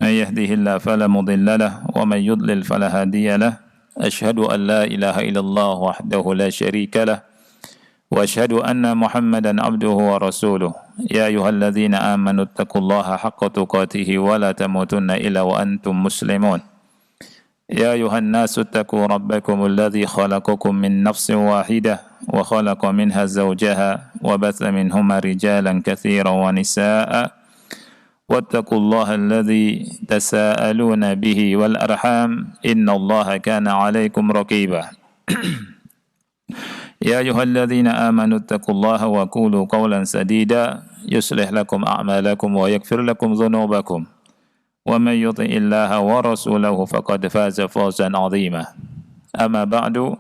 من يهده الله فلا مضل له ومن يضلل فلا هادي له أشهد أن لا إله إلا الله وحده لا شريك له وأشهد أن محمدا عبده ورسوله يا أيها الذين آمنوا اتقوا الله حق تقاته ولا تموتن إلا وأنتم مسلمون يا أيها الناس اتقوا ربكم الذي خلقكم من نفس واحدة وخلق منها زوجها وبث منهما رجالا كثيرا ونساء واتقوا الله الذي تساءلون به والأرحام إن الله كان عليكم رقيبا يا أيها الذين آمنوا اتقوا الله وقولوا قولا سديدا يصلح لكم أعمالكم ويغفر لكم ذنوبكم ومن يطع الله ورسوله فقد فاز فوزا عظيما أما بعد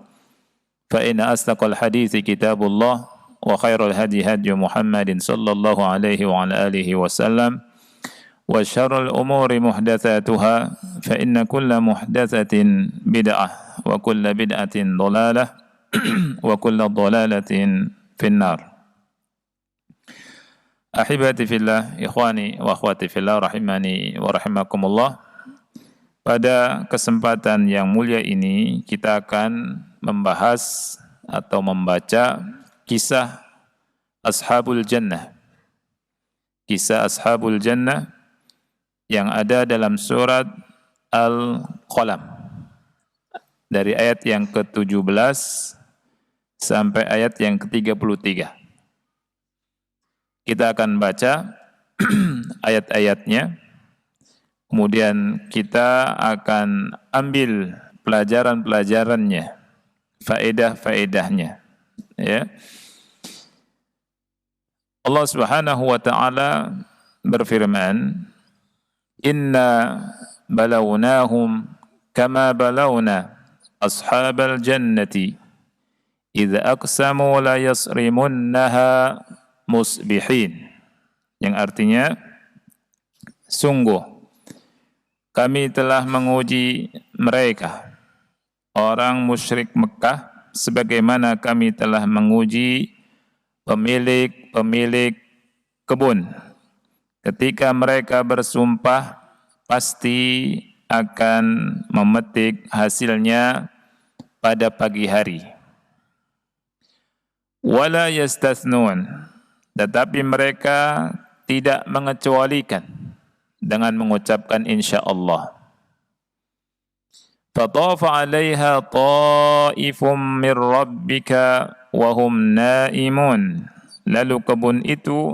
فإن أصدق الحديث كتاب الله وخير الهدي هدي محمد صلى الله عليه وعلى آله وسلم وشر الأمور محدثاتها فإن كل محدثة بدعة وكل بدعة ضلالة وكل ضلالة في النار. Ahibati fillah, ikhwani wa akhwati fillah, rahimani wa rahimakumullah. Pada kesempatan yang mulia ini kita akan membahas atau membaca kisah Ashabul Jannah. Kisah Ashabul Jannah yang ada dalam surat Al-Qalam. Dari ayat yang ke-17 sampai ayat yang ke-33. Kita akan baca ayat-ayatnya, kemudian kita akan ambil pelajaran-pelajarannya, faedah-faedahnya. Ya. Allah Subhanahu wa taala berfirman, "Inna balawnahum kama balawna ashabal jannati idza aqsamu la yasrimunnaha musbihin," yang artinya sungguh kami telah menguji mereka orang musyrik Mekah sebagaimana kami telah menguji pemilik-pemilik kebun ketika mereka bersumpah pasti akan memetik hasilnya pada pagi hari. Wala yastathnun, tetapi mereka tidak mengecualikan dengan mengucapkan insyaallah. Fatafa 'alaiha ta'ifum mir rabbika wa hum naimun. Lalu kebun itu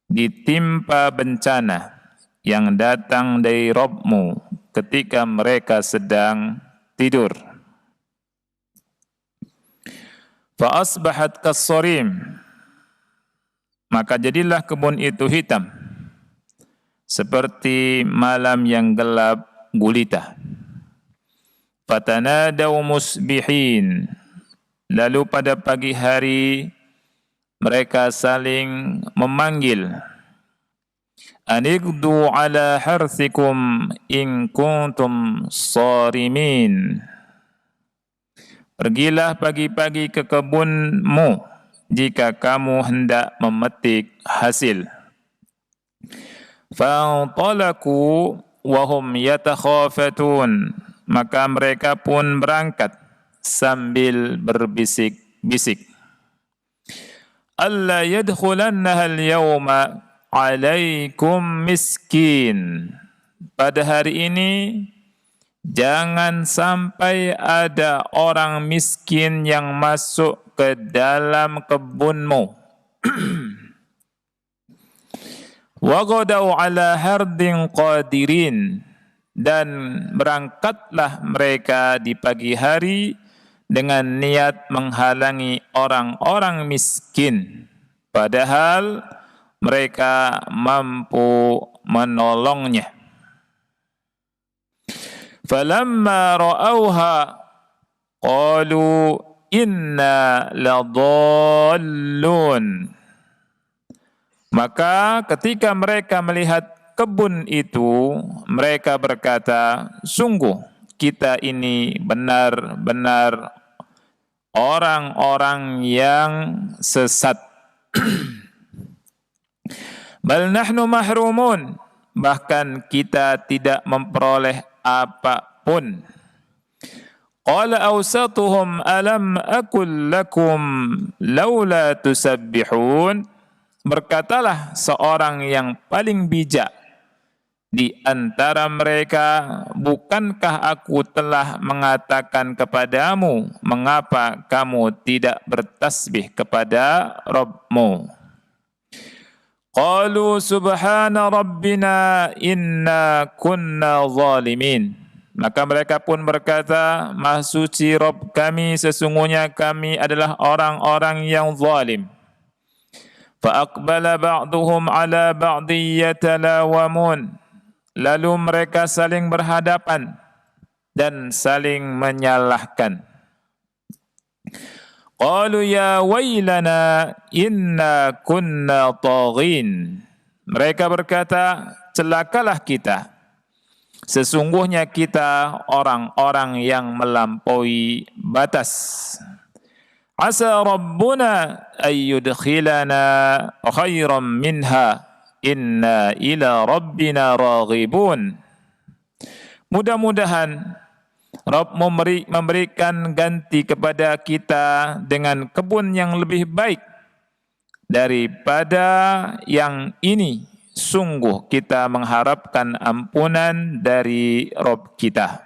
ditimpa bencana yang datang dari Rabbmu ketika mereka sedang tidur. Fa asbahat kas-sarim, maka jadilah kebun itu hitam, seperti malam yang gelap gulita. Fatanadaw musbihin, lalu pada pagi hari mereka saling memanggil. Anigdu ala harthikum in kuntum sarimin. Pergilah pagi-pagi ke kebunmu jika kamu hendak memetik hasil. Fa'antalaku wa hum yatakhafatun, maka mereka pun berangkat sambil berbisik-bisik. Alla yadkhulannaha al-yawma 'alaikum miskin. Pada hari ini jangan sampai ada orang miskin yang masuk ke dalam kebunmu. Wa ghadaw ala hardin qadirin, dan berangkatlah mereka di pagi hari dengan niat menghalangi orang-orang miskin, padahal mereka mampu menolongnya. Falamma ra'awha qalu inna ladallun. Maka ketika mereka melihat kebun itu, mereka berkata, sungguh kita ini benar-benar orang-orang yang sesat. Bal nahnu mahrumun, bahkan kita tidak memperoleh apapun. Qala awsatuhum alam akul lakum laula tusabbihun. Berkatalah seorang yang paling bijak di antara mereka, bukankah aku telah mengatakan kepadamu, mengapa kamu tidak bertasbih kepada Rabbmu? Qalu subhana rabbina inna kunna zalimin. Maka mereka pun berkata, Maha suci Rabb kami, sesungguhnya kami adalah orang-orang yang zalim. Fa-aqbala ba'duhum ala ba'di yatalawamun. Lalu mereka saling berhadapan dan saling menyalahkan. Qalu ya wailana inna kunna taghin. Mereka berkata, celakalah kita. Sesungguhnya kita orang-orang yang melampaui batas. Asa rabbuna ayyudkhilana khairan minha inna ila rabbina raghibun. Mudah-mudahan Rabb memberikan ganti kepada kita dengan kebun yang lebih baik daripada yang ini. Sungguh kita mengharapkan ampunan dari Rabb kita.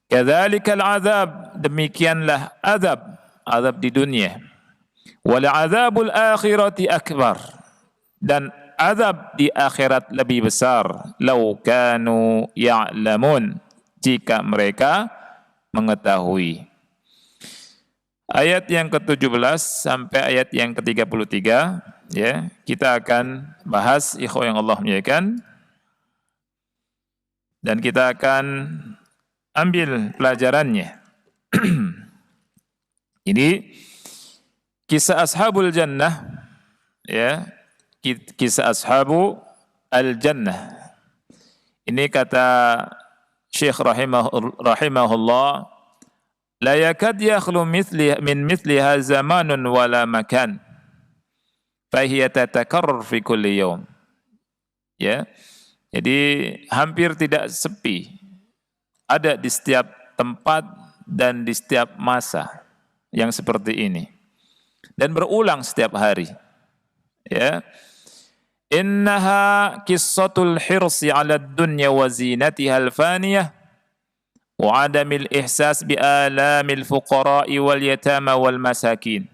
Kadzalikal azab, demikianlah azab di dunia. Wal azabul akhirati akbar, dan azab di akhirat lebih besar. Lau kanu ya'lamun, jika mereka mengetahui. Ayat yang ke-17 sampai ayat yang ke-33 ya, kita akan bahas ikhwah yang Allah muliakan, dan kita akan ambil pelajarannya. Ini kisah ashabul jannah ya, kisah ashabu al-jannah. Ini kata Syekh rahimahullah, la yakad yakhlu min mithliha zamanun wala makan, fahiya tatakarrar fi kulli yawm. Ya. Jadi hampir tidak sepi, ada di setiap tempat dan di setiap masa yang seperti ini, dan berulang setiap hari. Ya. Innaha qissatul hirsi 'ala ad-dunya wa zinatiha al-faniyah wa 'adamil ihsas bi alamil fuqara'i wal yatama wal masakin.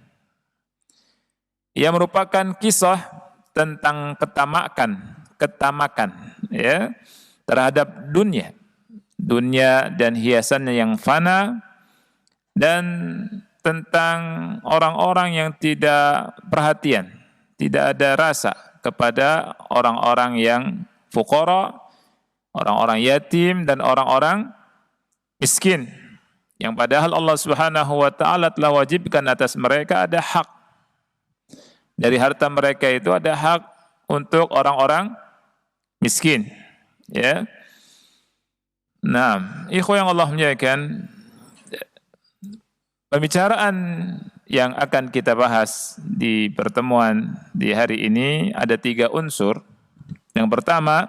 Ia merupakan kisah tentang ketamakan ya terhadap dunia dan hiasannya yang fana, dan tentang orang-orang yang tidak perhatian, tidak ada rasa kepada orang-orang yang fuqara, orang-orang yatim, dan orang-orang miskin, yang padahal Allah Subhanahu wa taala telah wajibkan atas mereka, ada hak dari harta mereka, itu ada hak untuk orang-orang miskin ya. Nah, ikhwah yang Allah muliakan, pembicaraan yang akan kita bahas di pertemuan di hari ini ada 3 unsur. Yang pertama,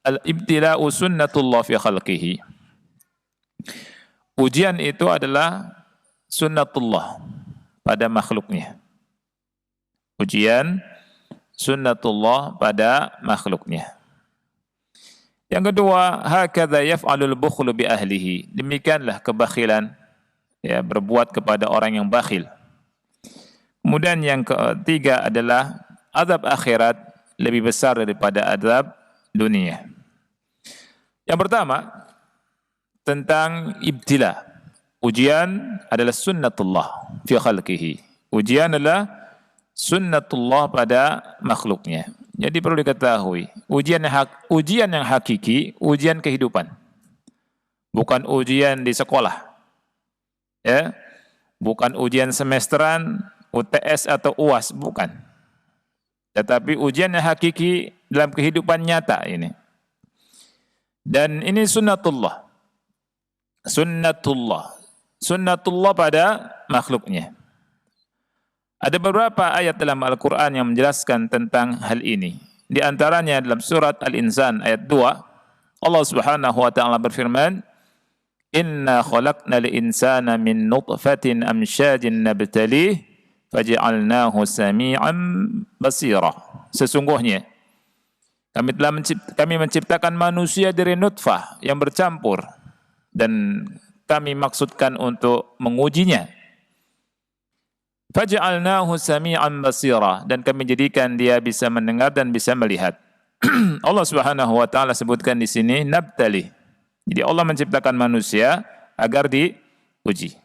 al-ibtila'u sunnatullah fi khalqihi. Ujian itu adalah sunnatullah pada makhluknya. Ujian sunnatullah pada makhluknya. Yang kedua, hakadha yaf'alul bukhlu bi ahlihi. Demikianlah kebakhilan ya, berbuat kepada orang yang bakhil. Kemudian yang ketiga adalah azab akhirat lebih besar daripada azab dunia. Yang pertama, tentang ibtila. Ujian adalah sunnatullah fi khalqihi. Ujian adalah sunnatullah pada makhluknya. Jadi perlu diketahui, ujian yang hakiki, ujian kehidupan. Bukan ujian di sekolah. Ya, bukan ujian semesteran, UTS atau UAS, bukan. Tetapi ujian yang hakiki dalam kehidupan nyata ini. Dan ini sunnatullah. Sunnatullah pada makhluknya. Ada beberapa ayat dalam Al-Quran yang menjelaskan tentang hal ini. Di antaranya dalam surat Al-Insan ayat 2, Allah Subhanahu wa taala berfirman, "Inna khalaqnal insana min nutfatin amsyajin nabtalih faj'alnahu sami'an basira." Sesungguhnya kami menciptakan manusia dari nutfah yang bercampur dan kami maksudkan untuk mengujinya. Faj'alnahu sami'an basira, dan kami jadikan dia bisa mendengar dan bisa melihat. Allah Subhanahu wa taala sebutkan di sini nabtali. Jadi Allah menciptakan manusia agar diuji.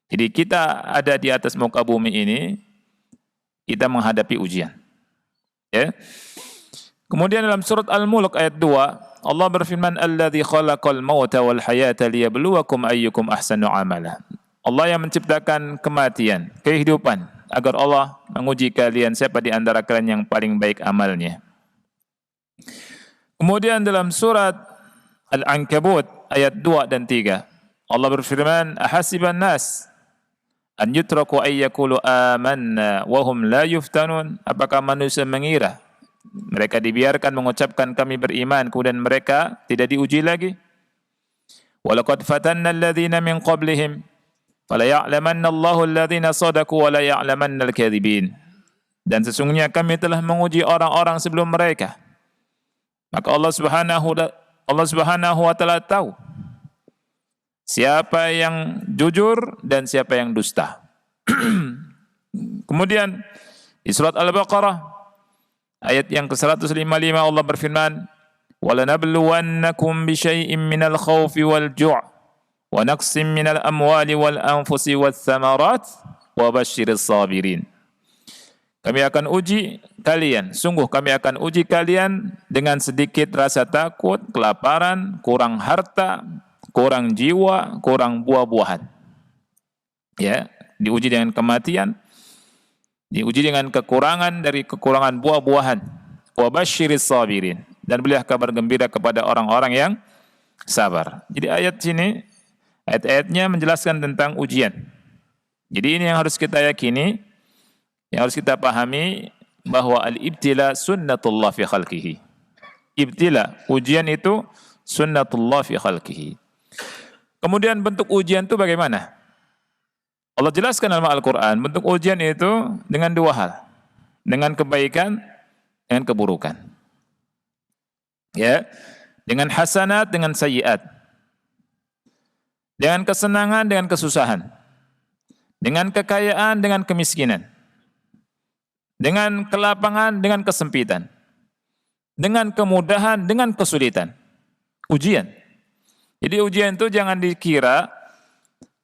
Jadi kita ada di atas muka bumi ini, kita menghadapi ujian. Ya. Kemudian dalam surat Al-Mulk ayat 2, Allah berfirman, "Alladzi khalaqal mauta wal hayata liyabluwakum ayyukum ahsanu amala." Allah yang menciptakan kematian, kehidupan, agar Allah menguji kalian siapa di antara kalian yang paling baik amalnya. Kemudian dalam surat Al-Ankabut ayat 2 dan 3, Allah berfirman, "Ahasiban nas an yutraku ay yaqulu amanna wa hum la yuftanun." Apakah manusia mengira mereka dibiarkan mengucapkan kami beriman kemudian mereka tidak diuji lagi? "Walaqad fatanna alladhina min qablihim fala ya'lamanna Allahu alladhina shadaqu wa la ya'lamanna al-kadhibin." Dan sesungguhnya kami telah menguji orang-orang sebelum mereka. Maka Allah Subhanahu wa taala tahu siapa yang jujur dan siapa yang dusta. Kemudian di surat Al-Baqarah ayat yang ke-155 Allah berfirman, "Walanabluwannakum bisyai'im minal khawfi wal ju' wa naqsim minal amwali wal anfusi wath thamarat wa basyiris sabirin." Kami akan uji kalian, sungguh kami akan uji kalian dengan sedikit rasa takut, kelaparan, kurang harta, kurang jiwa, kurang buah-buahan. Ya, diuji dengan kematian, diuji dengan kekurangan dari kekurangan buah-buahan. Wa basyiris sabirin, dan berilah kabar gembira kepada orang-orang yang sabar. Jadi ayat-ayatnya menjelaskan tentang ujian. Jadi ini yang harus kita yakini, yang harus kita pahami, bahwa al-ibtila sunnatullah fi khalqihi. Ibtila, ujian itu sunnatullah fi khalqihi. Kemudian bentuk ujian itu bagaimana? Allah jelaskan dalam Al-Quran, bentuk ujian itu dengan dua hal. Dengan kebaikan, dengan keburukan. Ya, dengan hasanat, dengan sayyiat. Dengan kesenangan, dengan kesusahan. Dengan kekayaan, dengan kemiskinan. Dengan kelapangan, dengan kesempitan. Dengan kemudahan, dengan kesulitan. Ujian. Jadi ujian itu jangan dikira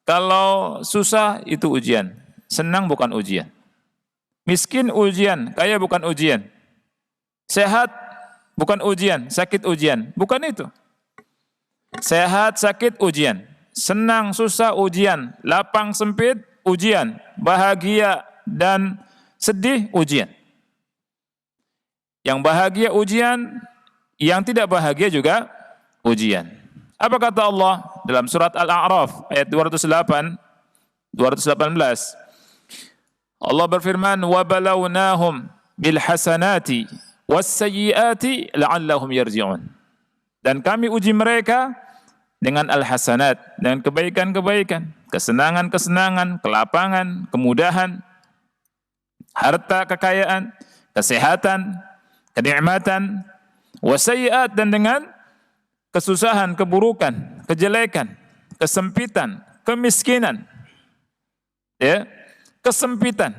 kalau susah itu ujian, senang bukan ujian. Miskin ujian, kaya bukan ujian. Sehat bukan ujian, sakit ujian. Bukan itu. Sehat, sakit ujian. Senang, susah ujian. Lapang, sempit ujian. Bahagia dan sedih ujian. Yang bahagia ujian, yang tidak bahagia juga ujian. Apa kata Allah dalam surat Al-A'raf ayat 218? Allah berfirman, "Wa balawnahum bil hasanati was sayyiati la'allahum yarji'un." Dan kami uji mereka dengan al-hasanat, dengan kebaikan-kebaikan, kesenangan-kesenangan, kelapangan, kemudahan, harta, kekayaan, kesehatan, kenikmatan, wasayyiat, dan dengan kesusahan, keburukan, kejelekan, kesempitan, kemiskinan, ya, kesempitan.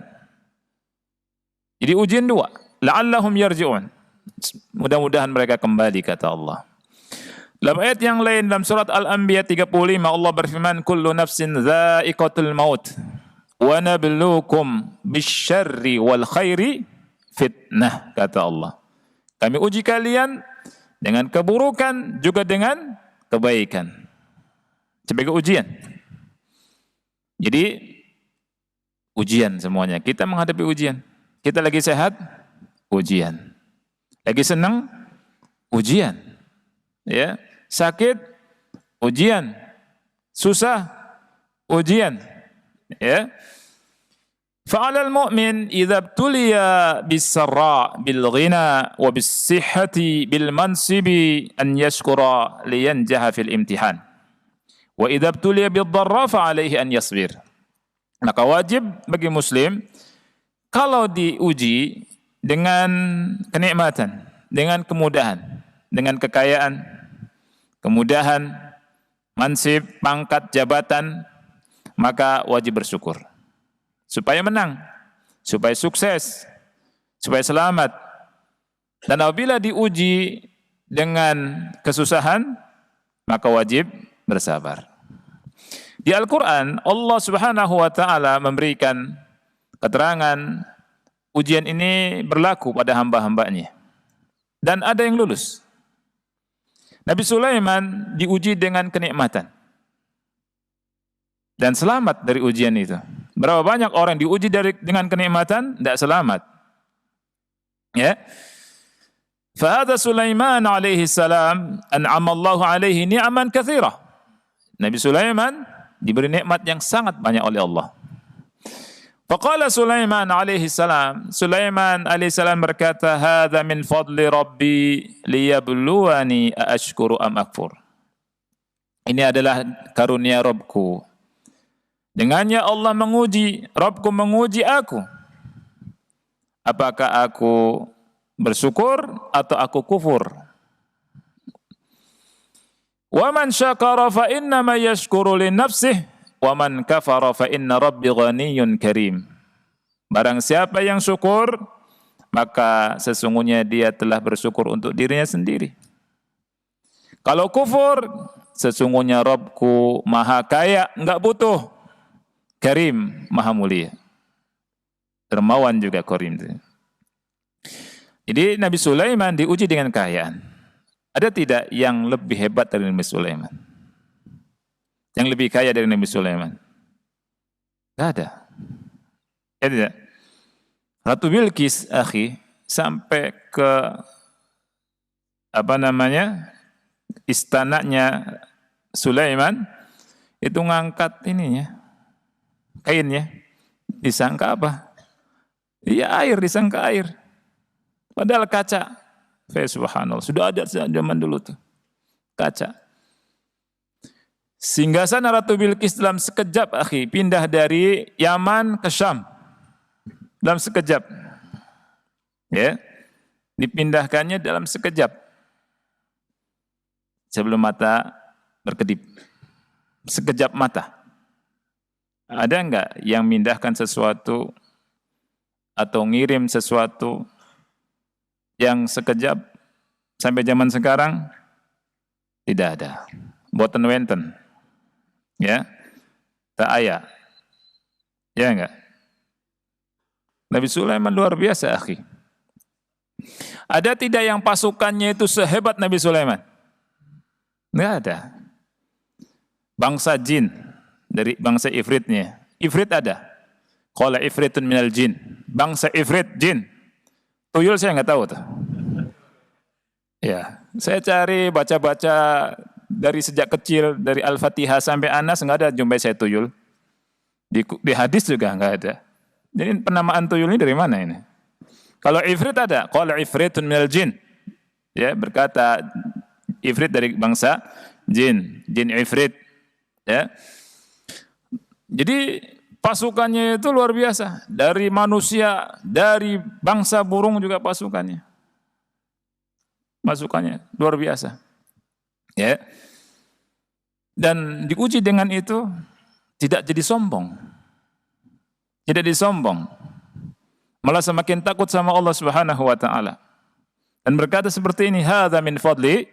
Jadi ujian dua, la'allahum yarji'un. Mudah-mudahan mereka kembali, kata Allah. Dalam ayat yang lain dalam surat Al-Anbiya 35 Allah berfirman, "Kullu nafsin dha'iqatul maut wa nabluukum bisyarri wal khairi fitnah," kata Allah. Kami uji kalian dengan keburukan juga dengan kebaikan sebagai ujian. Jadi ujian semuanya. Kita menghadapi ujian. Kita lagi sehat, ujian. Lagi senang, ujian. Ya, sakit, ujian. Susah, ujian. Ya. Fa'alal mu'min idza ibtuliya bis-sarra bil ghina wa bis-sihhati bil mansibi an yashkura liyanjaha fil imtihan. Wa idza ibtuliya bid-dharra fa alaihi an yasbir. Maka wajib bagi muslim kalau diuji dengan kenikmatan, dengan kemudahan, dengan kekayaan, kemudahan, mansib, pangkat, jabatan, maka wajib bersyukur. Supaya menang, supaya sukses, supaya selamat. Dan apabila diuji dengan kesusahan, maka wajib bersabar. Di Al-Quran, Allah Subhanahu wa Ta'ala memberikan keterangan ujian ini berlaku pada hamba-hambanya. Dan ada yang lulus. Nabi Sulaiman diuji dengan kenikmatan. Dan selamat dari ujian itu. Berapa banyak orang diuji dengan kenikmatan, tidak selamat. Ya. Fahadha Sulaiman alaihi salam, an'amallahu alaihi ni'aman katsirah. Nabi Sulaiman diberi nikmat yang sangat banyak oleh Allah. Faqala Sulaiman alaihi salam, Sulaiman alaihi salam berkata, "Hadza min fadli rabbi liyabluwani aashkuru am akfur." Ini adalah karunia Rabbku. Dengannya Allah menguji, Rabbku menguji aku. Apakah aku bersyukur atau aku kufur? Wa man syakara fa innama yashkuru li nafsihi wa man kafara fa inna rabbi ghaniyyun karim. Barang siapa yang syukur, maka sesungguhnya dia telah bersyukur untuk dirinya sendiri. Kalau kufur, sesungguhnya Rabbku maha kaya, enggak butuh. Karim, maha mulia. Dermawan juga karim. Jadi Nabi Sulaiman diuji dengan kekayaan. Ada tidak yang lebih hebat dari Nabi Sulaiman? Yang lebih kaya dari Nabi Sulaiman? Tidak ada. Ya tidak. Ratu Bilqis, akhi, sampai ke istananya Sulaiman, itu ngangkat ininya, kainnya, disangka apa? Iya air, disangka air. Padahal kaca. Subhanallah, sudah ada zaman dulu tuh. Kaca. Singgasana Ratu Bilqis dalam sekejap, akhi, pindah dari Yaman ke Syam. Dalam sekejap. Ya. Dipindahkannya dalam sekejap. Sebelum mata berkedip. Sekejap mata. Ada enggak yang mindahkan sesuatu atau ngirim sesuatu yang sekejap sampai zaman sekarang? Tidak ada. Boten wenten. Ya. Tak aya. Ya enggak? Nabi Sulaiman luar biasa, akhi. Ada tidak yang pasukannya itu sehebat Nabi Sulaiman? Enggak ada. Bangsa jin, dari bangsa Ifritnya. Ifrit ada. Qala Ifritun minal jin. Bangsa Ifrit, jin. Tuyul saya nggak tahu tuh. Ya, saya cari baca-baca dari sejak kecil, dari Al-Fatihah sampai Anas, nggak ada jumpai saya tuyul. Di hadis juga nggak ada. Jadi penamaan tuyul ini dari mana ini? Kalau Ifrit ada. Qala Ifritun minal jin. Ya, berkata Ifrit dari bangsa jin. Jin Ifrit. Ya. Jadi pasukannya itu luar biasa. Dari manusia, dari bangsa burung juga pasukannya. Pasukannya luar biasa. Ya. Dan diuji dengan itu tidak jadi sombong. Tidak disombong. Malah semakin takut sama Allah Subhanahu wa taala. Dan berkata seperti ini, hadza min fadli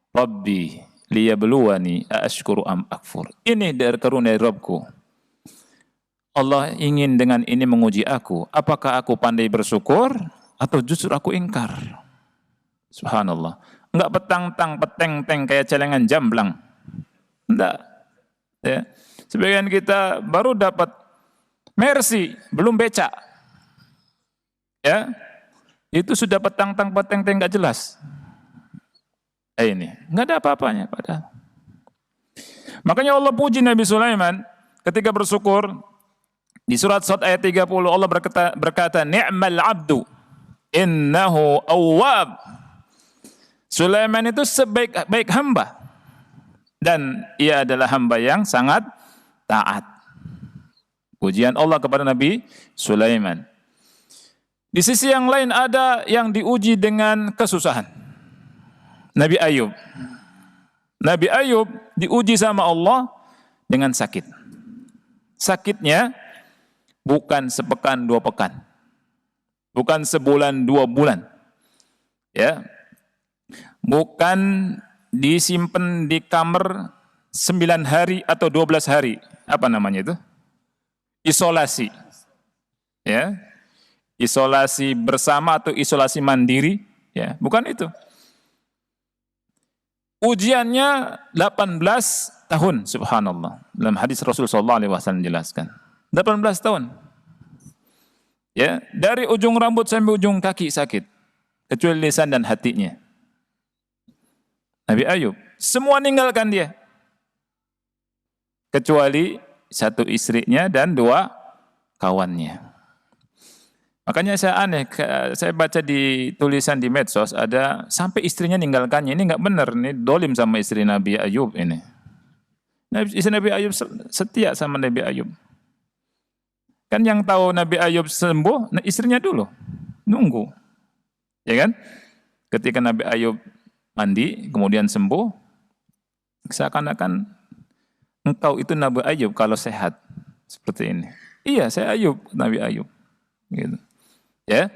rabbi liyabluwani aashkuru am akfur. Ini dari karunia Rabbku. Allah ingin dengan ini menguji aku. Apakah aku pandai bersyukur atau justru aku ingkar? Subhanallah. Enggak petang-tang, peteng-teng kayak celengan jamblang. Enggak. Ya. Sebagian kita baru dapat Mercy, belum becak. Ya. Itu sudah petang-tang, peteng-teng enggak jelas. Ini, enggak ada apa-apanya padahal. Makanya Allah puji Nabi Sulaiman ketika bersyukur. Di surat Shad ayat 30 Allah berkata, ni'mal abdu innahu awwab. Sulaiman itu sebaik-baik hamba dan ia adalah hamba yang sangat taat. Pujian Allah kepada Nabi Sulaiman. Di sisi yang lain ada yang diuji dengan kesusahan. Nabi Ayub. Nabi Ayub diuji sama Allah dengan sakit. Sakitnya bukan sepekan 2 pekan. Bukan sebulan 2 bulan. Ya. Bukan disimpan di kamar 9 hari atau 12 hari. Apa namanya itu? Isolasi. Ya. Isolasi bersama atau isolasi mandiri, ya, bukan itu. Ujiannya 18 tahun, subhanallah. Dalam hadis Rasul sallallahu alaihi wasallam jelaskan. 18 tahun. Ya, dari ujung rambut sampai ujung kaki sakit, kecuali lisan dan hatinya. Nabi Ayub, semua ninggalkan dia. Kecuali 1 istrinya dan 2 kawannya. Makanya saya aneh, saya baca di tulisan di medsos ada sampai istrinya ninggalkannya. Ini enggak benar, ini dolim sama istri Nabi Ayub ini. Istri Nabi Ayub setia sama Nabi Ayub. Kan yang tahu Nabi Ayub sembuh, istrinya dulu. Nunggu. Ya kan? Ketika Nabi Ayub mandi, kemudian sembuh, seakan-akan engkau itu Nabi Ayub kalau sehat. Seperti ini. Iya, saya Ayub, Nabi Ayub. Gitu. Ya.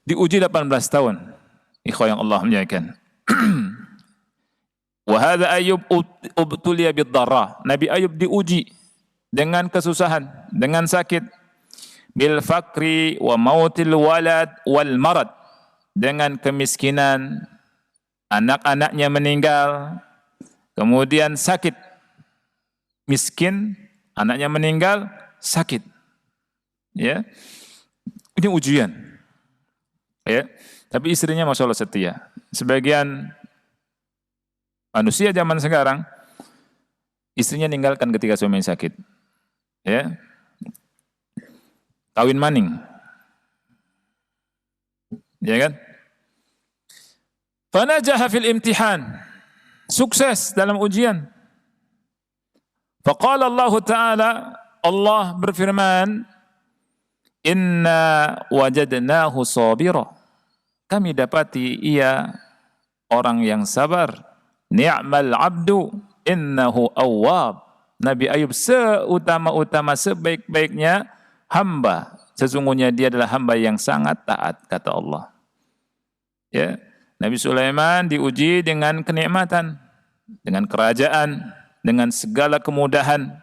Diuji 18 tahun. Ikhwah yang Allah muliakan. Wa hadza Ayub ubtuliya bid-dharra. Nabi Ayub diuji dengan kesusahan, dengan sakit. Bil fakri wa mautil walad wal marad. Dengan kemiskinan, anak-anaknya meninggal, kemudian sakit. Miskin, anaknya meninggal, sakit. Ya. Ini ujian. Ya. Tapi istrinya Masya Allah setia. Sebagian manusia zaman sekarang, istrinya ninggalkan ketika suaminya sakit. Ya. Kawin maning. Ya kan? Fanajaha fil imtihan. Sukses dalam ujian. Faqala Allah Ta'ala, Allah berfirman, inna wajadnahu sabira. Kami dapati ia orang yang sabar. Ni'mal abdu innahu awwab. Nabi Ayub seutama-utama, sebaik-baiknya hamba. Sesungguhnya dia adalah hamba yang sangat taat, kata Allah. Ya, Nabi Sulaiman diuji dengan kenikmatan, dengan kerajaan, dengan segala kemudahan,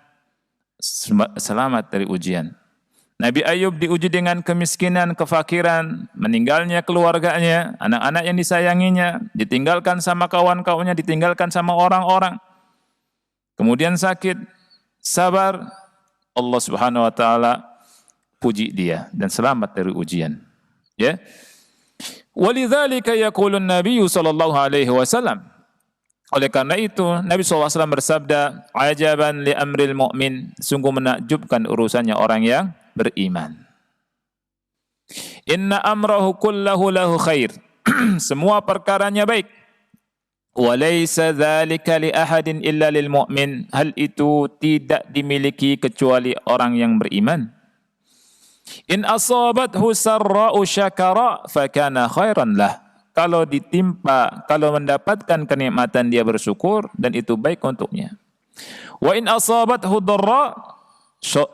selamat dari ujian. Nabi Ayub diuji dengan kemiskinan, kefakiran, meninggalnya keluarganya, anak-anak yang disayanginya, ditinggalkan sama kawan-kawannya, ditinggalkan sama orang-orang. Kemudian sakit, sabar, Allah Subhanahu wa taala puji dia dan selamat dari ujian. Ya. Walidzalika yaqulun Nabi sallallahu alaihi wasallam. Oleh karena itu, Nabi SAW bersabda, ajaban li amril mu'min, sungguh menakjubkan urusannya orang yang beriman. Inna amrahu kullahu lahu khair. Semua perkaranya baik. Wa laysa dzalika li ahadin illa lil mu'min. Hal itu tidak dimiliki kecuali orang yang beriman. In asabathu sarra'u syakara fakana khairan lah. Kalau ditimpa, kalau mendapatkan kenikmatan dia bersyukur dan itu baik untuknya. Wa in asabathu dharra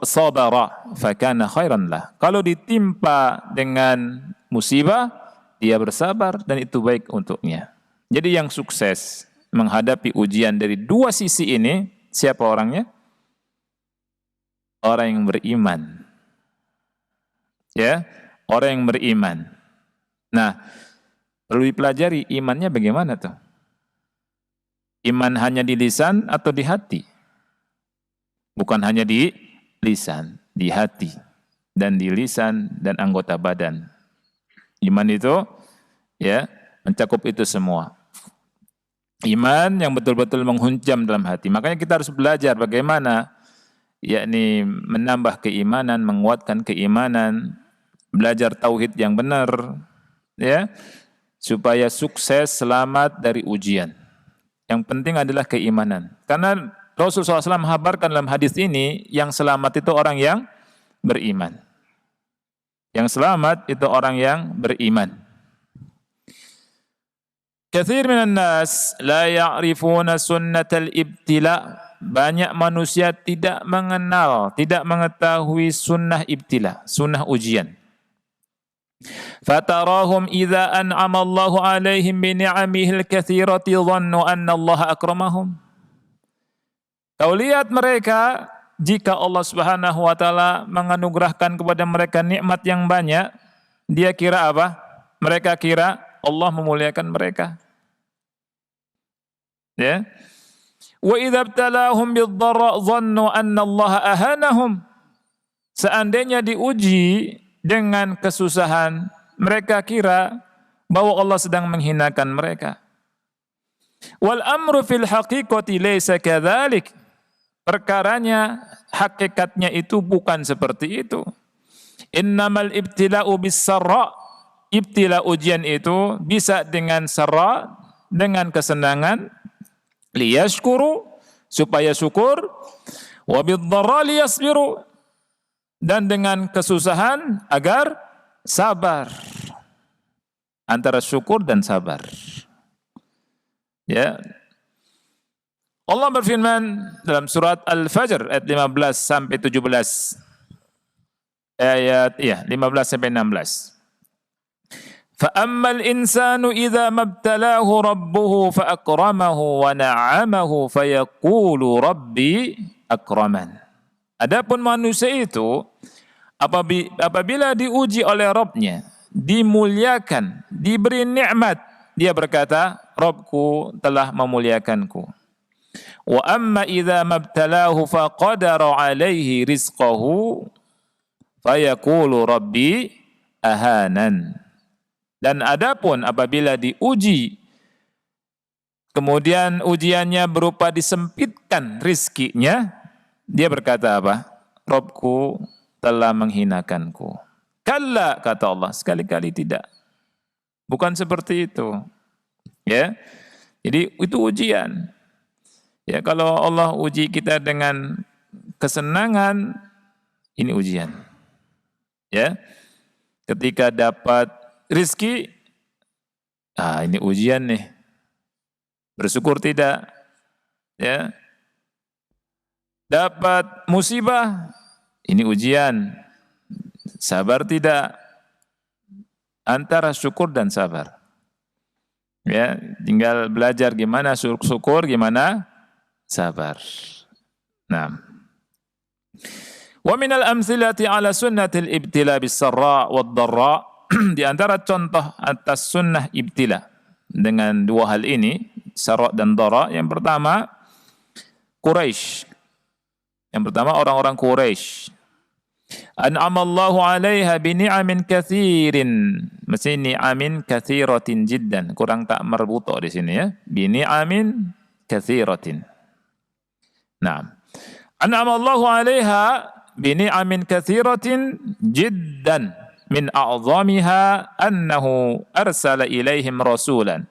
sabara fakana khairan lah. Kalau ditimpa dengan musibah, dia bersabar dan itu baik untuknya. Jadi yang sukses menghadapi ujian dari 2 sisi ini, siapa orangnya? Orang yang beriman. Ya, orang yang beriman. Nah, perlu dipelajari imannya bagaimana tuh? Iman hanya di lisan atau di hati? Bukan hanya di lisan, di hati dan di lisan dan anggota badan. Iman itu ya mencakup itu semua. Iman yang betul-betul menghunjam dalam hati. Makanya kita harus belajar bagaimana yakni menambah keimanan, menguatkan keimanan, belajar tauhid yang benar, ya, supaya sukses selamat dari ujian. Yang penting adalah keimanan. Karena Rasulullah SAW menghabarkan dalam hadis ini, yang selamat itu orang yang beriman. Yang selamat itu orang yang beriman. Katsir minan nas la ya'rifuna sunnatal ibtila. Banyak manusia tidak mengenal, tidak mengetahui sunnah ibtila, sunnah ujian. Fatarahum idza an'ama Allahu 'alaihim bi ni'amihi al-katsirati dhannu anna Allah akramahum. Kau lihat mereka, jika Allah Subhanahu wa taala menganugerahkan kepada mereka nikmat yang banyak, dia kira apa? Mereka kira Allah memuliakan mereka. Ya. Wa idza ibtalahum bid-dharra dhannu anna Allah ahanahum. Seandainya diuji dengan kesusahan, mereka kira bahwa Allah sedang menghinakan mereka. Wal amru fil haqiqati laysa kadzalik. Perkaranya, hakikatnya itu bukan seperti itu. Innamal ibtila'u bis-sarra. Ibtila ujian itu bisa dengan sarra, dengan kesenangan, liyashkuru, supaya syukur, wa bid-dharra liyasbiru, dan dengan kesusahan agar sabar. Antara syukur dan sabar. Ya. Allah berfirman dalam surat Al-Fajr ayat 15 sampai 17. Ayat 15 sampai 16. Fa ammal insanu idza mabtalahu rabbuhu fa akramahu wa na'amahu fayaqulu rabbi akraman. Adapun manusia itu apabila diuji oleh Rabbnya, dimuliakan, diberi nikmat, dia berkata, Rabbku telah memuliakanku. Wa amma idza mabtalahu faqadara alaihi rizqahu fayaqulu rabbi ahanan. Dan adapun apabila diuji, kemudian ujiannya berupa disempitkan rizkinya, dia berkata apa? Rabbku telah menghinakanku. Kalla, kata Allah, sekali-kali tidak. Bukan seperti itu. Ya. Jadi itu ujian. Ya, kalau Allah uji kita dengan kesenangan, ini ujian. Ya. Ketika dapat rizki, ini ujian nih. Bersyukur tidak? Ya. Dapat musibah, ini ujian. Sabar tidak? Antara syukur dan sabar. Ya, tinggal belajar gimana syukur, gimana sabar. Nah. Wa minal amthilati ala sunnatil ibtila bis-sarra wad-dharra. Di antara contoh atas sunnah ibtila dengan dua hal ini, sarra dan dharra. Yang pertama, Quraisy. Yang pertama orang-orang Quraisy. An'amallahu 'alaiha bi ni'amin katsirin. Mesti ni'amin katsiratin jiddan. Kurang tak marbuto di sini ya. Bi ni'amin katsiratin. Nah, an'amallahu 'alaiha bi ni'amin katsiratin jiddan min a'zamiha annahu arsala ilaihim rasulan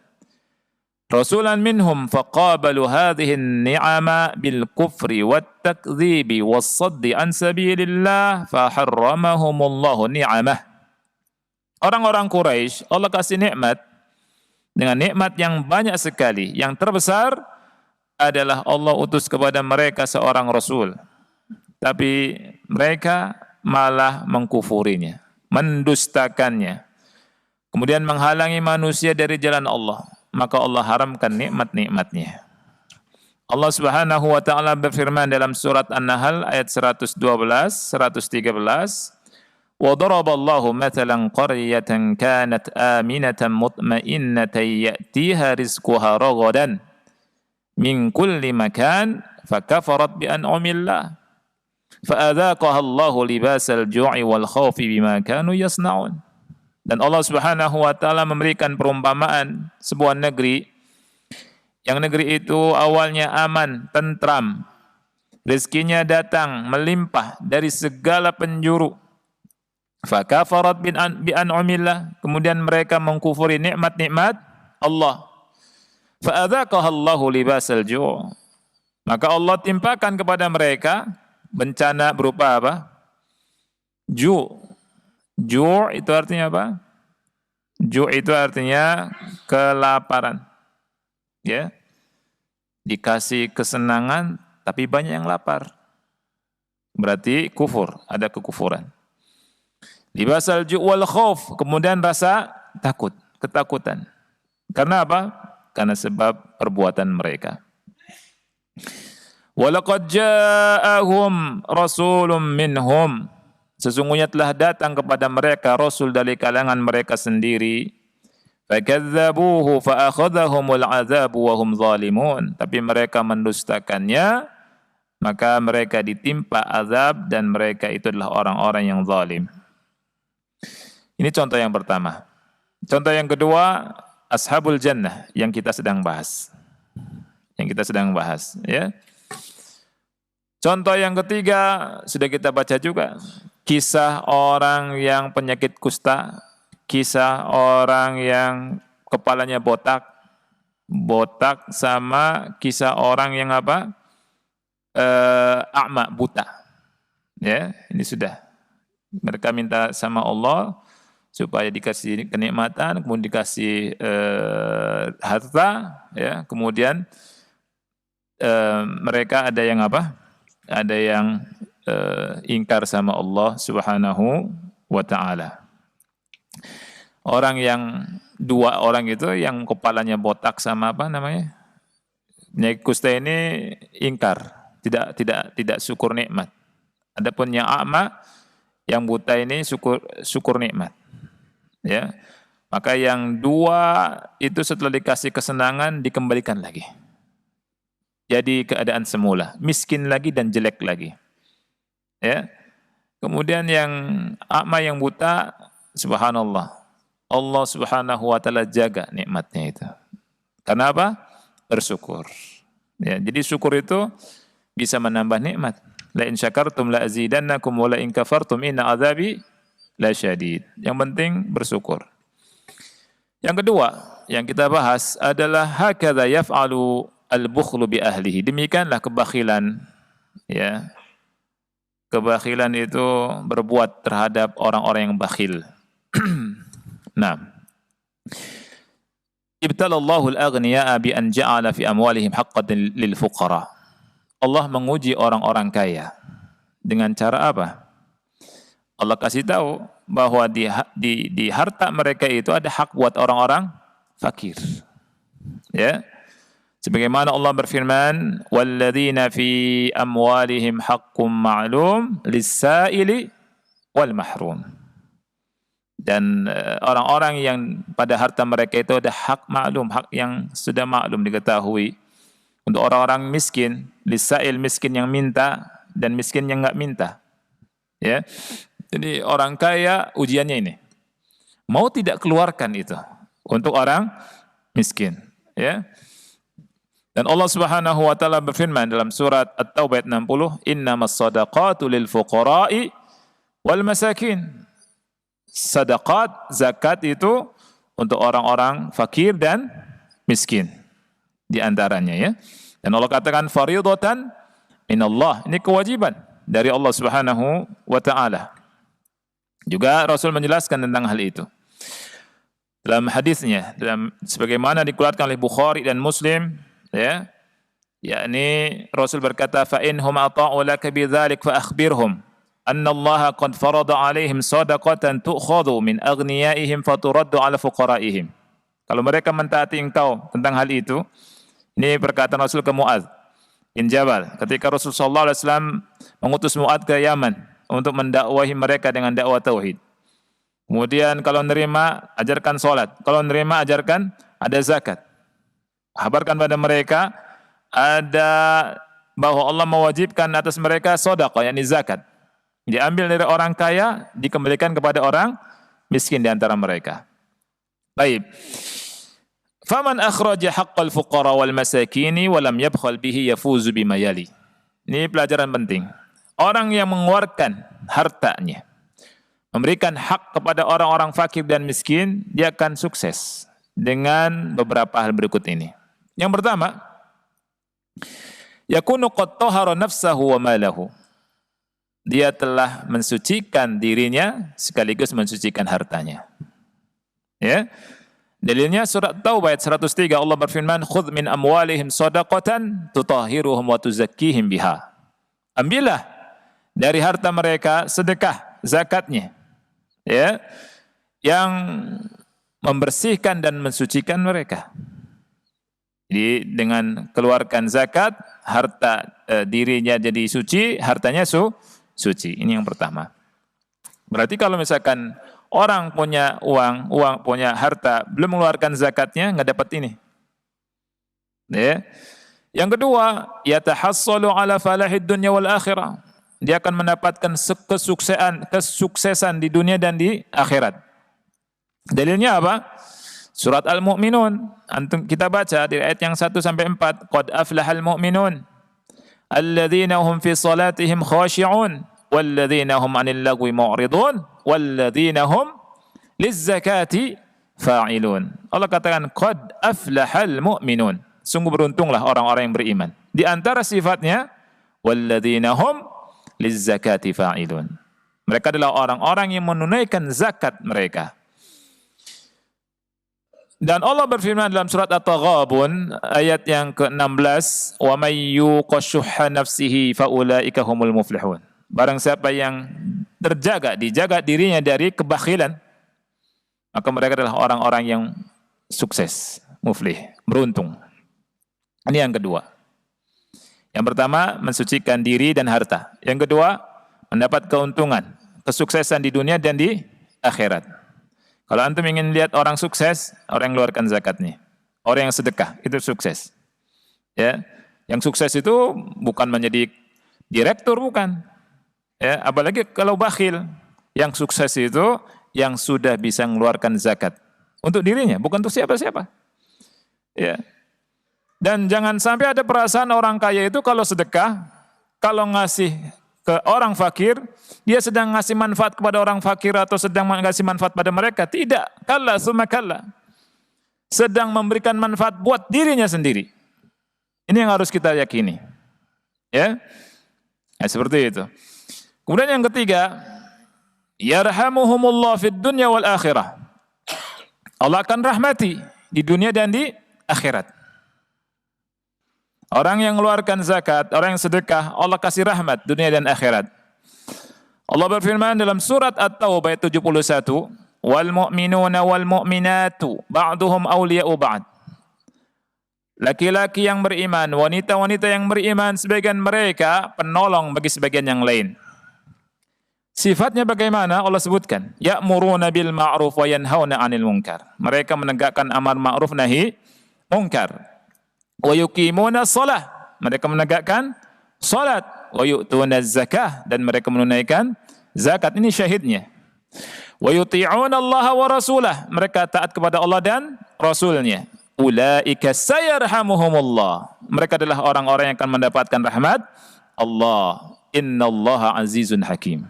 minhum faqabalu hadhihi an-ni'ama bil kufri wat takdzibi was saddi an sabilillah faharramahumullahu ni'amah. Orang-orang Quraisy Allah kasih nikmat dengan nikmat yang banyak sekali. Yang terbesar adalah Allah utus kepada mereka seorang rasul, tapi mereka malah mengkufurinya, mendustakannya, kemudian menghalangi manusia dari jalan Allah. Maka Allah haramkan nikmat-nikmatnya. Allah Subhanahu wa taala berfirman dalam surat An-Nahl ayat 112, 113, "Wa daraballahu mathalan qaryatan kanat aminatan mutmainnatan ya'tiha rizquha ragadan min kulli makan fakafarat bi an'amillah fa'adzaqaha Allahu libasal ju'i wal khawfi bima kanu yasna'un." Dan Allah Subhanahu wa taala memberikan perumpamaan sebuah negeri yang negeri itu awalnya aman, tentram, rezekinya datang melimpah dari segala penjuru. Fakafarat bi an'amillah, kemudian mereka mengkufuri nikmat-nikmat Allah. Fa'adzaqaha Allahu libasal ju', maka Allah timpakan kepada mereka bencana berupa apa? Ju'. Ju' itu artinya apa? Ju' itu artinya kelaparan. Ya. Dikasih kesenangan tapi banyak yang lapar. Berarti kufur, ada kekufuran. Libasal ju' wal khauf, kemudian rasa takut, ketakutan. Karena apa? Karena sebab perbuatan mereka. Walaqad ja'ahum rasulun minhum, sesungguhnya telah datang kepada mereka rasul dari kalangan mereka sendiri. Fakadzabuhu fa'akhadhahumul 'adzabu wa hum zalimun, tapi mereka mendustakannya, maka mereka ditimpa azab dan mereka itu adalah orang-orang yang zalim. Ini contoh yang pertama. Contoh yang kedua, Ashabul Jannah yang kita sedang bahas. Ya. Contoh yang ketiga sudah kita baca juga. Kisah orang yang penyakit kusta, kisah orang yang kepalanya botak sama kisah orang yang apa? A'ma, buta. Ya, ini sudah. Mereka minta sama Allah supaya dikasih kenikmatan, kemudian dikasih harta, ya, kemudian mereka ada yang apa? Ada yang ingkar sama Allah Subhanahu wa ta'ala. Dua orang itu yang kepalanya botak sama apa namanya? Penyakit kusta ini ingkar, tidak syukur nikmat. Adapun yang a'ma, yang buta ini syukur nikmat. Ya, maka yang dua itu setelah dikasih kesenangan dikembalikan lagi. Jadi keadaan semula, miskin lagi dan jelek lagi. Ya, kemudian yang a'ma, yang buta, subhanallah, Allah Subhanahu wa ta'ala jaga nikmatnya itu. Karena apa? Bersyukur. Ya, jadi syukur itu bisa menambah nikmat. La in syakartum la azidannakum wa la in kafartum inna azabi la syadid. Yang penting bersyukur. Yang kedua yang kita bahas adalah hakadha yaf'alu al-bukhlu bi ahlihi. Demikianlah kebakhilan, ya. Kebakhilan itu berbuat terhadap orang-orang yang bakhil. Nah, ibtalallahu al-aghniya'a bi an ja'ala fi amwalihim haqqan lil fuqara. Allah menguji orang-orang kaya dengan cara apa? Allah kasih tahu bahwa di harta mereka itu ada hak buat orang-orang fakir. Ya. Sebagaimana Allah berfirman, "Walladzina fi amwalihim haqqum ma'lum lis-sa'ili wal mahrum." Dan orang-orang yang pada harta mereka itu ada hak maklum, hak yang sudah maklum diketahui. Untuk orang-orang miskin, lis-sa'il, miskin yang minta dan miskin yang enggak minta. Ya. Jadi orang kaya ujiannya ini. Mau tidak keluarkan itu untuk orang miskin, ya. Dan Allah Subhanahu wa taala berfirman dalam surat At-Taubah ayat 60, "Innamas shadaqatu lil fuqara'i wal masakin." Sedekah, zakat itu untuk orang-orang fakir dan miskin di antaranya, ya. Dan Allah katakan fardhatan minallah. Ini kewajiban dari Allah Subhanahu wa taala. Juga Rasul menjelaskan tentang hal itu. Dalam hadisnya, sebagaimana dikeluarkan oleh Bukhari dan Muslim, ya, yakni Rasul berkata, "Fa in hum ata'u laka bidzalik fa akhbirhum anna Allah qad farada 'alaihim shadaqatan tu'khadhu min aghniyaihim faturaddu 'ala fuqaraihim." Kalau mereka mentaati engkau tentang hal itu, ini perkataan Rasul ke Mu'adz bin Jabal ketika Rasul sallallahu alaihi wasallam mengutus Mu'adz ke Yaman untuk mendakwahi mereka dengan dakwah tauhid. Kemudian kalau nerima, ajarkan salat. Kalau nerima, ajarkan ada zakat. Kabarkan pada mereka ada bahwa Allah mewajibkan atas mereka sedekah, yakni zakat. Diambil dari orang kaya, dikembalikan kepada orang miskin di antara mereka. Baik. Faman akhraja haqqal fuqara wal masakini wa lam yabkhal bihi yafuzu bima yali. Ini pelajaran penting. Orang yang mengeluarkan hartanya, memberikan hak kepada orang-orang fakir dan miskin, dia akan sukses dengan beberapa hal berikut ini. Yang pertama, yakunu qad tahara nafsahu wa malahu. Dia telah mensucikan dirinya sekaligus mensucikan hartanya. Ya. Dalilnya surat Taubah ayat 103, Allah berfirman, "Khudh min amwalihim shadaqatan tutahhiruhum wa tuzakkihim biha." Ambillah dari harta mereka sedekah, zakatnya. Ya. Yang membersihkan dan mensucikan mereka. Jadi dengan keluarkan zakat, harta dirinya jadi suci, hartanya suci. Ini yang pertama. Berarti kalau misalkan orang punya uang punya harta, belum mengeluarkan zakatnya, nggak dapat ini. Ya. Yang kedua, yatahassalu ala falahid dunya wal akhirah. Dia akan mendapatkan kesuksesan di dunia dan di akhirat. Dalilnya apa? Surat Al-Mu'minun. Antum kita baca di ayat yang 1 sampai 4. Qad aflahal mu'minun alladzina hum fi salatihim khashi'un walladzina hum 'anil lagwi mu'ridun walladzina hum lizzakati fa'ilun. Allah katakan qad aflahal mu'minun. Sungguh beruntunglah orang-orang yang beriman. Di antara sifatnya walladzina hum lizzakati fa'ilun. Mereka adalah orang-orang yang menunaikan zakat mereka. Dan Allah berfirman dalam surat At-Taghabun ayat yang ke-16, "Wa may yuqashshuhha nafsihi faulaika humul muflihun." Barang siapa yang dijaga dirinya dari kebakhilan, maka mereka adalah orang-orang yang sukses, muflih, beruntung. Ini yang kedua. Yang pertama, mensucikan diri dan harta. Yang kedua, mendapat keuntungan, kesuksesan di dunia dan di akhirat. Kalau antum ingin lihat orang sukses, orang yang mengeluarkan zakatnya. Orang yang sedekah, itu sukses. Ya. Yang sukses itu bukan menjadi direktur, bukan. Ya, apalagi kalau bakhil. Yang sukses itu yang sudah bisa mengeluarkan zakat untuk dirinya, bukan untuk siapa-siapa. Ya. Dan jangan sampai ada perasaan orang kaya itu kalau sedekah, kalau ngasih ke orang fakir, dia sedang ngasih manfaat kepada orang fakir atau sedang ngasih manfaat pada mereka. Tidak. Kalla summa kalla. Sedang memberikan manfaat buat dirinya sendiri. Ini yang harus kita yakini. Ya. Nah, seperti itu. Kemudian yang ketiga, yarhamuhumullah fid dunya wal akhirah. Allah akan rahmati di dunia dan di akhirat. Orang yang mengeluarkan zakat, orang yang sedekah, Allah kasih rahmat dunia dan akhirat. Allah berfirman dalam surat At-Taubah ayat 71, "Wal mu'minuna wal mu'minatu ba'duhum awliya'u ba'd." Laki-laki yang beriman, wanita-wanita yang beriman, sebagian mereka penolong bagi sebagian yang lain. Sifatnya bagaimana? Allah sebutkan, ya'muruna bil ma'ruf wa yanhauna 'anil munkar. Mereka menegakkan amar ma'ruf nahi munkar. Wa yuqimuna shalah, mereka menegakkan salat. Wa yu'tuna zakah, dan mereka menunaikan zakat. Ini syahidnya. Wa yuti'una Allah wa rasulah, mereka taat kepada Allah dan Rasulnya. Ulaika sayarhamuhumullah, mereka adalah orang-orang yang akan mendapatkan rahmat Allah. Innallaha azizun hakim.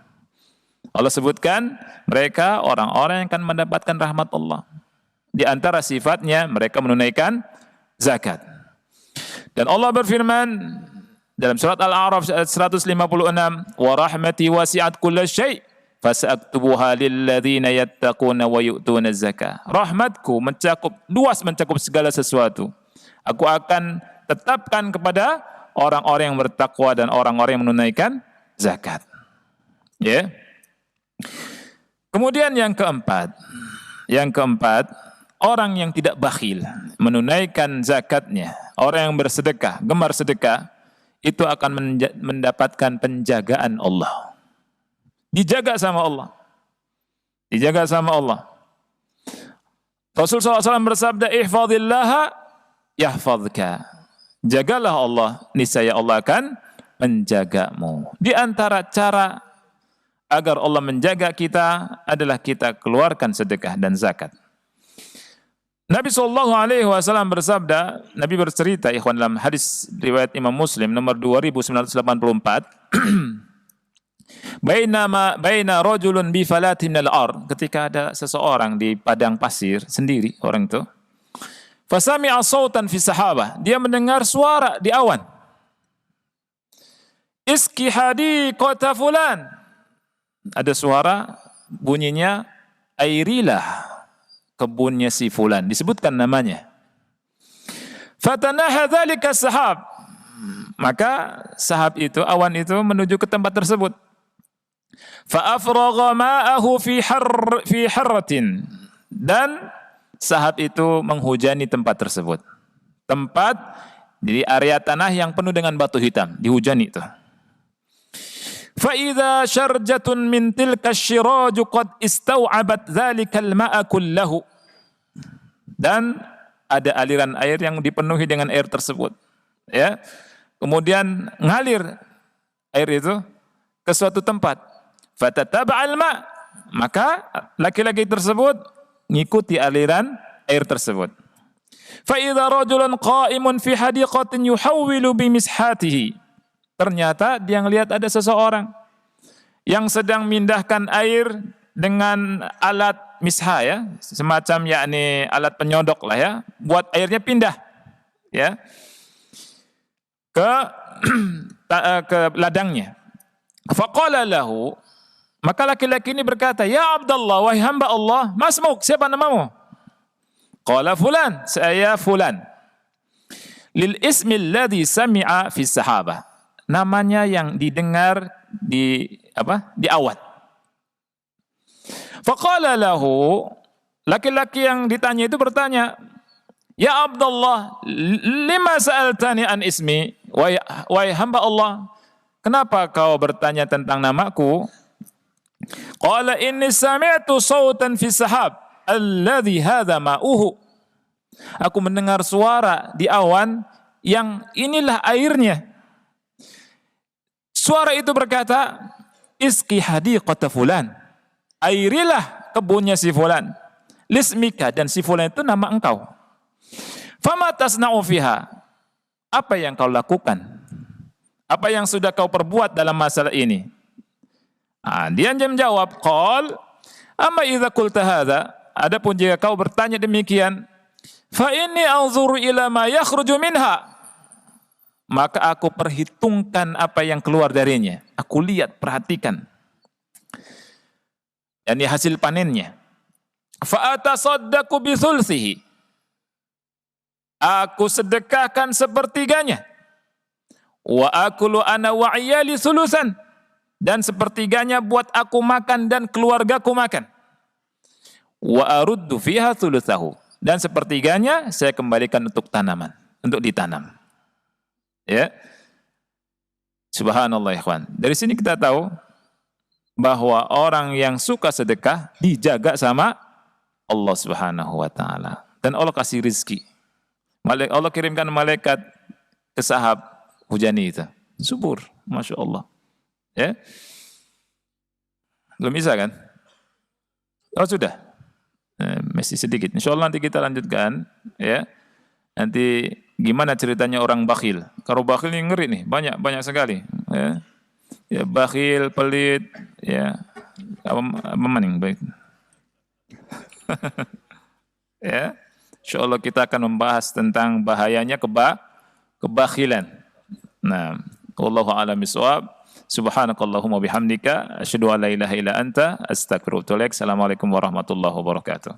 Allah sebutkan mereka orang-orang yang akan mendapatkan rahmat Allah. Di antara sifatnya mereka menunaikan zakat. Dan Allah berfirman dalam surat Al-A'raf ayat 156, "Wa rahmati wasi'at kulla syai' fasaktubuha lil ladzina yattaquna wa yu'tuna zakah." Rahmatku luas mencakup segala sesuatu. Aku akan tetapkan kepada orang-orang yang bertakwa dan orang-orang yang menunaikan zakat. Ya. Kemudian yang keempat, orang yang tidak bakhil, menunaikan zakatnya, orang yang bersedekah, gemar sedekah, itu akan mendapatkan penjagaan Allah. Dijaga sama Allah. Dijaga sama Allah. Rasul SAW bersabda, "Ihfazillaha yahfazka." Jagalah Allah, niscaya Allah akan menjagamu. Di antara cara agar Allah menjaga kita adalah kita keluarkan sedekah dan zakat. Nabi sallallahu alaihi wasallam bersabda, Nabi bercerita ikhwan dalam hadis riwayat Imam Muslim nomor 2984, baina rajulun bi falatin minal ard, ketika ada seseorang di padang pasir sendiri orang itu. Fasami'a sautan fi sahabah, dia mendengar suara di awan. Iski hadiqata fulan. Ada suara bunyinya, airilah kebunnya si fulan, disebutkan namanya. Fatanaha dzalika sahab, maka sahab itu, awan itu menuju ke tempat tersebut. Fa afragha ma'ahu fi harratin, dan sahab itu menghujani tempat tersebut. Tempat di area tanah yang penuh dengan batu hitam, dihujani itu. Fa idza syarjatun min tilka asy-syiraj qad istau'abat dzalikal ma'a kullahu. Dan ada aliran air yang dipenuhi dengan air tersebut. Ya. Kemudian ngalir air itu ke suatu tempat. Fatataba'al ma', maka laki-laki tersebut ngikuti aliran air tersebut. Fa idza rajulun qa'imun fi hadiqatin yuhawwilu bi mishatihi. Ternyata dia ngelihat ada seseorang yang sedang mindahkan air dengan alat misha, ya, semacam yakni alat penyodok lah ya, buat airnya pindah ya ke ke ladangnya. Faqala lahu, maka laki-laki ini berkata, "Ya Abdullah, wahai hamba Allah, masmuk, siapa namamu?" Qala fulan, saya fulan. Lil ismi alladhi sami'a fi sahabah, namanya yang didengar di awan. Faqala lahu, laki-laki yang ditanya itu bertanya, "Ya Abdullah, lima sa'altani an ismi?" Wahai hamba Allah, kenapa kau bertanya tentang namaku? Qala inni sami'tu sautan fi sahab alladhi hadha ma'uhu. Aku mendengar suara di awan yang inilah airnya. Suara itu berkata, "Iski hadiqata fulan." Airilah kebunnya si fulan. Lismika, dan si fulan itu nama engkau. Fama tasna'u fiha. Apa yang kau lakukan? Apa yang sudah kau perbuat dalam masalah ini? Dia menjawab, qal, amma idza qulta hadza, adapun jika kau bertanya demikian, fa inni anzuru ila ma yakhruju minha, maka aku perhitungkan apa yang keluar darinya. Aku lihat, perhatikan. Yani hasil panennya. Fa atasaddaqu bi thulthihi. Aku sedekahkan sepertiganya. Wa akulu ana wa iyali thulutsan. Dan sepertiganya buat aku makan dan keluargaku makan. Wa aruddu fiha thulutsahu. Dan sepertiganya saya kembalikan untuk tanaman, untuk ditanam. Ya, subhanallah ikhwan. Dari sini kita tahu bahwa orang yang suka sedekah dijaga sama Allah Subhanahu wa taala, dan Allah kasih rizki. Allah kirimkan malaikat ke sahab hujani itu. Subur, masya Allah. Ya, belum bisa kan? Oh sudah, masih sedikit. Insya Allah nanti kita lanjutkan. Ya, nanti gimana ceritanya orang bakhil? Kalau bakhil ini ngeri nih, banyak sekali. Ya, bakhil, pelit, ya, apa maning baik. Ya, insya Allah kita akan membahas tentang bahayanya kebakhilan. Nah, wallahu a'lam bishawab. Subhanakallahumma bihamdika asyhadu an la ilaha illa anta astaghfiruka wa atubu ilaik. Assalamualaikum warahmatullahi wabarakatuh.